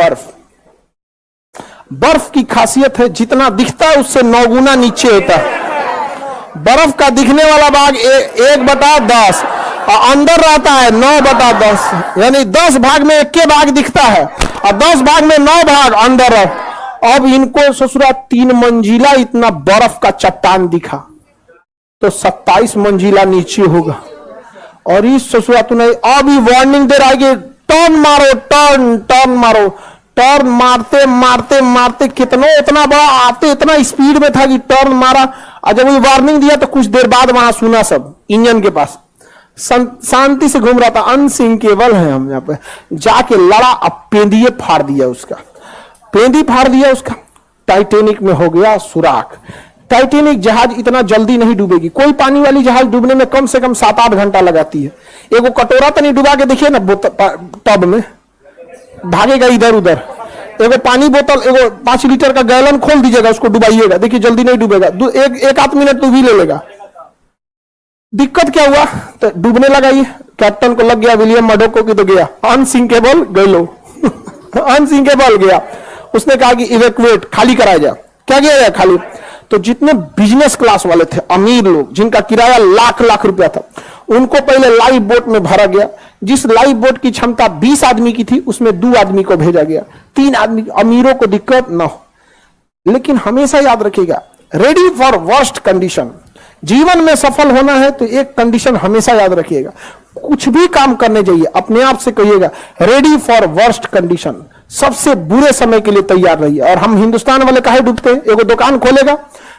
बर्फ। बर्फ की खासियत है जितना दिखता है उससे 9 गुना नीचे होता है। बर्फ का दिखने वाला भाग 1/10 और अंदर रहता है 9/10, यानी 10 भाग में 1 भाग दिखता है और 10 भाग में 9 भाग अंदर है। अब इनको ससुरा 3 मंजिला इतना बर्फ का चट्टान दिखा तो 27 मंजिला नीचे होगा। और इस ससुरा तूने अभी वार्निंग दे रहा है कि टर्न मारो, टर्न मारो। टर्न मारते मारते मारते कितना इतना बड़ा आते इतना स्पीड में था कि टर्न मारा। और जब वो वार्निंग दिया तो कुछ देर बाद वहां सुना सब इंजन के पास शांति से घूम रहा था। अनसिंकेबल है हम यहाँ पे जाके लड़ा, अब पेंदिए फाड़ दिया उसका, पेंदी फाड़ दिया उसका। टाइटेनिक में हो गया सुराख। टाइटेनिक जहाज इतना जल्दी नहीं डूबेगी। कोई पानी वाली जहाज डूबने में कम से कम 7-8 घंटा लगाती है। एगो कटोरा तो नहीं डुबा के देखिए ना टब में, भागेगा इधर उधर। एगो पानी बोतल, एगो 5 लीटर का गैलन खोल दीजिएगा, उसको डुबाइएगा, देखिए जल्दी नहीं डूबेगा, एक आध मिनट तो भी ले लेगा। दिक्कत क्या हुआ तो डूबने लगा। ये कैप्टन को लग गया विलियम मर्डोको की तो गया अनसिंकेबल, गलो अनसिंकेबल गया। उसने कहा कि इवैक्यूएट, खाली कराया जाए। क्या किया जाए खाली? तो जितने बिजनेस क्लास वाले थे, अमीर लोग जिनका किराया लाख रुपया था, उनको पहले लाइफ बोट में भरा गया। जिस लाइफ बोट की क्षमता 20 आदमी की थी उसमें 2 आदमी को भेजा गया, 3 आदमी। अमीरों को दिक्कत ना हो। लेकिन हमेशा याद रखिएगा, रेडी फॉर वर्स्ट कंडीशन। जीवन में सफल होना है तो एक कंडीशन हमेशा याद रखिएगा, कुछ भी काम करने जाइए अपने आप से कहिएगा रेडी फॉर वर्स्ट कंडीशन, सबसे बुरे समय के लिए तैयार रहिए। और हम हिंदुस्तान वाले काहे डूबते हैं? एगो दुकान खोलेगा,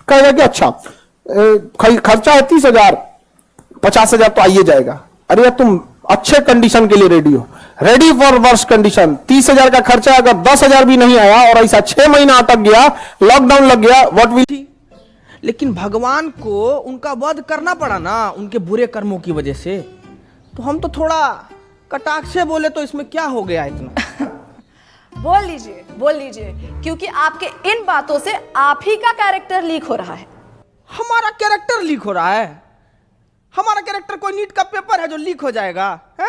कहेगा कि अच्छा खर्चा है 30,000, 50,000 तो आइए जाएगा। अरे तुम अच्छे कंडीशन के लिए रेडी हो, रेडी फॉर वर्स्ट कंडीशन। 30,000 का खर्चा अगर 10,000 भी नहीं आया और ऐसा 6 महीना अटक गया, लॉकडाउन लग गया, व्हाट विल। लेकिन भगवान को उनका वध करना पड़ा ना उनके बुरे कर्मों की वजह से। तो हम तो थोड़ा कटाक्ष से बोले तो इसमें क्या हो गया इतना। बोल लीजिए, क्योंकि आपके इन बातों से आप ही का कैरेक्टर लीक हो रहा है। हमारा कैरेक्टर लीक हो रहा है? हमारा कैरेक्टर कोई नीट का पेपर है जो लीक हो जाएगा है?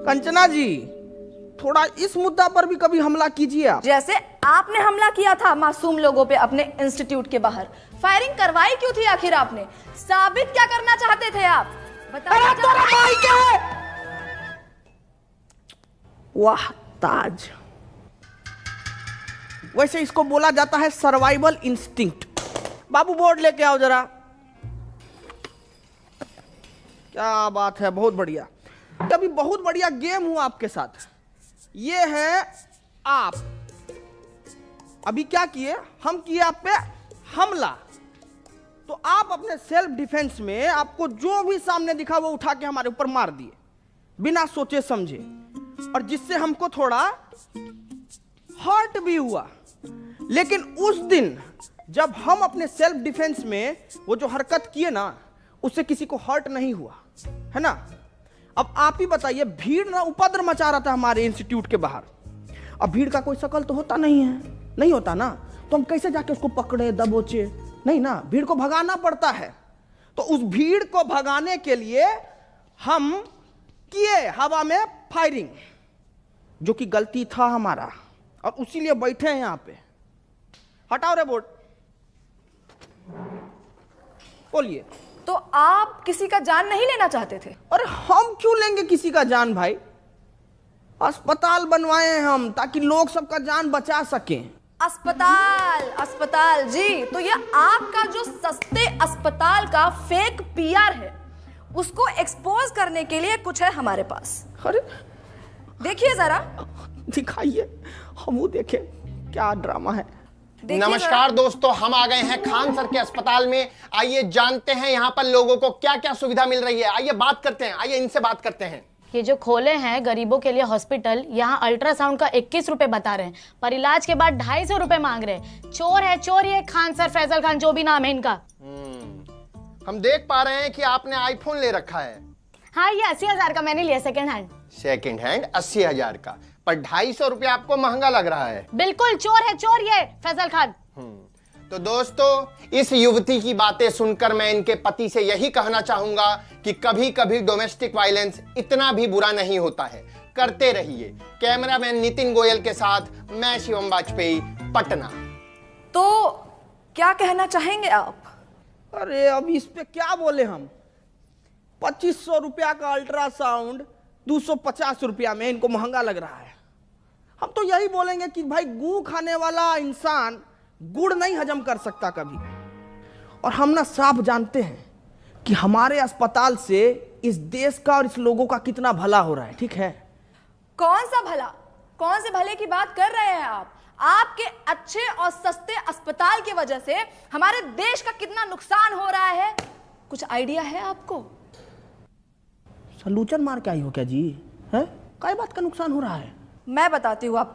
कंचना जी, थोड़ा इस मुद्दा पर भी कभी हमला कीजिए आप। जैसे आपने हमला किया था मासूम लोगों पे अपने इंस्टीट्यूट के बाहर। फायरिंग करवाई क्यों थी आखिर आपने? साबित क्या करना चाहते थे आप? बताइए। वाह ताज, वैसे इसको बोला जाता है सर्वाइवल इंस्टिंक्ट। बाबू बोर्ड लेके आओ जरा। क्या बात है, बहुत बढ़िया। अभी बहुत बढ़िया गेम हुआ आपके साथ। ये है आप अभी क्या किए, हम किए आप पे हमला, तो आप अपने सेल्फ डिफेंस में आपको जो भी सामने दिखा वो उठा के हमारे ऊपर मार दिए बिना सोचे समझे, और जिससे हमको थोड़ा हर्ट भी हुआ। लेकिन उस दिन जब हम अपने सेल्फ डिफेंस में वो जो हरकत किए ना, उससे किसी को हर्ट नहीं हुआ, है ना। अब आप ही बताइए, भीड़ ना उपद्रव मचा रहा था हमारे इंस्टीट्यूट के बाहर। अब भीड़ का कोई शकल तो होता नहीं है, नहीं होता ना, तो हम कैसे जाके उसको पकड़े दबोचे? नहीं ना, भीड़ को भगाना पड़ता है। तो उस भीड़ को भगाने के लिए हम किए हवा में फायरिंग, जो कि गलती था हमारा, और उसीलिए बैठे हैं यहां पे। हटाओ रे बोर्ड, बोलिए। तो आप किसी का जान नहीं लेना चाहते थे? अरे हम क्यों लेंगे किसी का जान भाई? अस्पताल बनवाए हैं हम ताकि लोग सबका जान बचा सकें। अस्पताल जी, तो ये आपका जो सस्ते अस्पताल का फेक पीआर है, उसको एक्सपोज करने के लिए कुछ है हमारे पास। अरे देखिए जरा, दिखाइए, हम वो देखें क्या ड्रामा है। नमस्कार दोस्तों, हम आ गए हैं खान सर के अस्पताल में। आइए जानते हैं यहाँ पर लोगों को क्या क्या सुविधा मिल रही है। आइए बात करते हैं, आइए इनसे बात करते हैं। ये जो खोले हैं गरीबों के लिए हॉस्पिटल, यहाँ अल्ट्रासाउंड का 21 रुपए बता रहे हैं, पर इलाज के बाद 250 रुपए मांग रहे हैं। चोर है चोर, ये खान सर, फैजल खान, जो भी नाम है इनका। हम देख पा रहे हैं कि आपने आईफोन ले रखा है। हाँ, ये 80,000 का मैंने लिया, सेकंड हैंड। सेकंड हैंड 80,000 का, पर 250 रुपया आपको महंगा लग रहा है। बिल्कुल चोर है चोर ये फैजल खान। तो दोस्तों, इस युवती की बातें सुनकर मैं इनके पति से यही कहना चाहूंगा कि कभी कभी डोमेस्टिक वायलेंस इतना भी बुरा नहीं होता है। करते रहिए। कैमरामैन नितिन गोयल के साथ मैं शिवम वाजपेयी, पटना। तो क्या कहना चाहेंगे आप? अरे अब इस पे क्या बोले हम। 2500 रुपया का अल्ट्रासाउंड 250 रुपया में इनको महंगा लग रहा है। हम तो यही बोलेंगे कि भाई गू खाने वाला इंसान गुड़ नहीं हजम कर सकता कभी। और हम ना साफ जानते हैं कि हमारे अस्पताल से इस देश का और इस लोगों का कितना भला हो रहा है, ठीक है। कौन सा भला, कौन से भले की बात कर रहे हैं आप? आपके अच्छे और सस्ते अस्पताल की वजह से हमारे देश का कितना नुकसान हो रहा है, कुछ आइडिया है आपको? सलूचन मार के आई हो क्या जी? है काय बात का नुकसान हो रहा है? मैं बताती हूँ आपको।